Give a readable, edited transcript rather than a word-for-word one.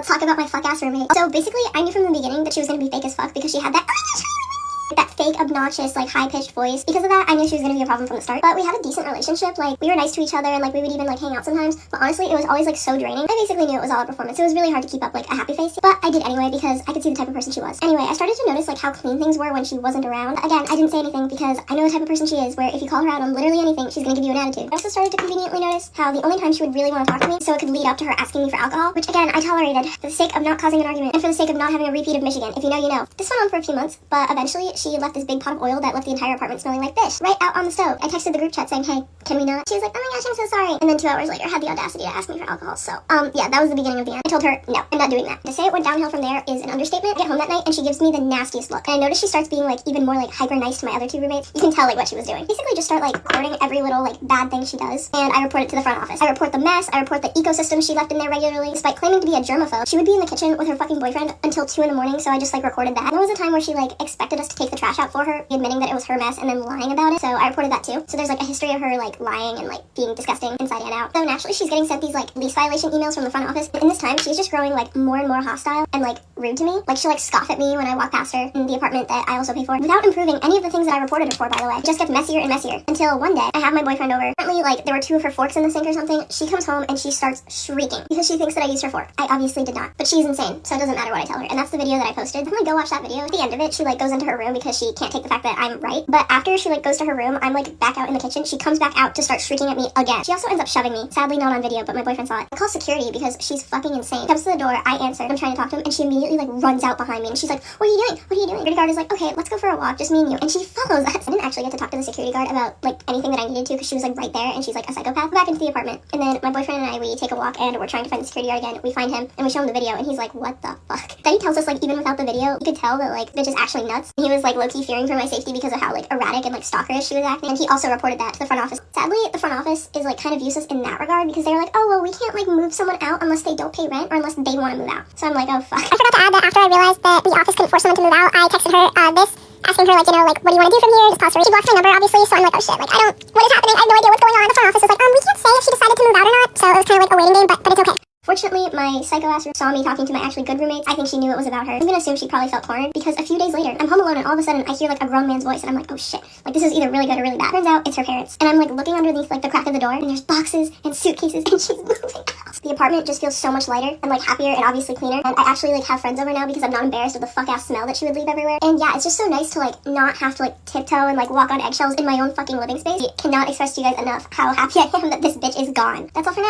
let's talk about my fuck-ass roommate. So basically, I knew from the beginning that she was gonna be fake as fuck because she had that fake, obnoxious, like, high-pitched voice. Because of that, I knew she was gonna be a problem from the start. But we had a decent relationship. Like, we were nice to each other, and like we would even like hang out sometimes. But honestly, it was always like so draining. I basically knew it was all a performance. It was really hard to keep up like a happy face. But I did anyway because I could see the type of person she was. Anyway, I started to notice like how clean things were when she wasn't around. Again, I didn't say anything because I know the type of person she is, where if you call her out on literally anything, she's gonna give you an attitude. I also started to conveniently notice how the only time she would really want to talk to me, so it could lead up to her asking me for alcohol, which again I tolerated for the sake of not causing an argument and for the sake of not having a repeat of Michigan. If you know, you know. This went on for a few months, but eventually she left this big pot of oil that left the entire apartment smelling like fish right out on the stove. I texted the group chat saying, hey, can we not? She was like, oh my gosh, I'm so sorry. And then 2 hours later had the audacity to ask me for alcohol. So yeah, that was the beginning of the end. I told her, no, I'm not doing that. To say it went downhill from there is an understatement. I get home that night and she gives me the nastiest look. And I notice she starts being like even more like hyper nice to my other 2 roommates. You can tell like what she was doing. Basically just start like recording every little like bad thing she does. And I report it to the front office. I report the mess. I report the ecosystem she left in there regularly. Despite claiming to be a germaphobe, she would be in the kitchen with her fucking boyfriend until 2 in the morning. So I just like recorded that. And there was a time where she like expected us to take the trash out for her, admitting that it was her mess and then lying about it. So I reported that too. So there's like a history of her like lying and like being disgusting inside and out. So naturally she's getting sent these like lease violation emails from the front office. And in this time she's just growing like more and more hostile and like rude to me. Like she'll like scoff at me when I walk past her in the apartment that I also pay for without improving any of the things that I reported her for, by the way. It just gets messier and messier until one day I have my boyfriend over. Apparently like there were 2 of her forks in the sink or something. She comes home and she starts shrieking because she thinks that I used her fork. I obviously did not, but she's insane, so it doesn't matter what I tell her. And that's the video that I posted. I'm gonna go watch that video. At the end of it, she like goes into her room because she can't take the fact that I'm right. But after she like goes to her room, I'm like back out in the kitchen. She comes back out to start shrieking at me again. She also ends up shoving me. Sadly not on video, but my boyfriend saw it. I call security because she's fucking insane. Comes to the door, I answer. I'm trying to talk to him and she immediately like runs out behind me and she's like, what are you doing? What are you doing? Security guard is like, okay, let's go for a walk, just me and you. And she follows us. I didn't actually get to talk to the security guard about like anything that I needed to because she was like right there and she's like a psychopath. Back into the apartment. And then my boyfriend and I, we take a walk and we're trying to find the security guard again. We find him and we show him the video and he's like, what the fuck? Then he tells us like even without the video, you could tell that like bitch is actually nuts. He was like low-key fearing for my safety because of how like erratic and like stalkerish she was acting. And he also reported that to the front office. Sadly, the front office is like kind of useless in that regard because they're like, oh well, we can't like move someone out unless they don't pay rent or unless they want to move out. So I'm like, oh fuck. I forgot to add that after I realized that the office couldn't force someone to move out, I texted her this, asking her like, you know, like what do you want to do from here? Just pause for it. She blocked my number obviously, so I'm like, oh shit, like what is happening? I have no idea what's going on. The front office is like, we can't say if she decided to move out or not. So it was kind of like a waiting game, but it's okay. Fortunately, my psycho ass saw me talking to my actually good roommates. I think she knew it was about her. I'm gonna assume she probably felt cornered because a few days later, I'm home alone and all of a sudden I hear like a grown man's voice and I'm like, oh shit, like this is either really good or really bad. Turns out it's her parents. And I'm like looking underneath like the crack of the door and there's boxes and suitcases and she's moving out. The apartment just feels so much lighter and like happier and obviously cleaner. And I actually like have friends over now because I'm not embarrassed of the fuck ass smell that she would leave everywhere. And yeah, it's just so nice to like not have to like tiptoe and like walk on eggshells in my own fucking living space. I cannot express to you guys enough how happy I am that this bitch is gone. That's all for now.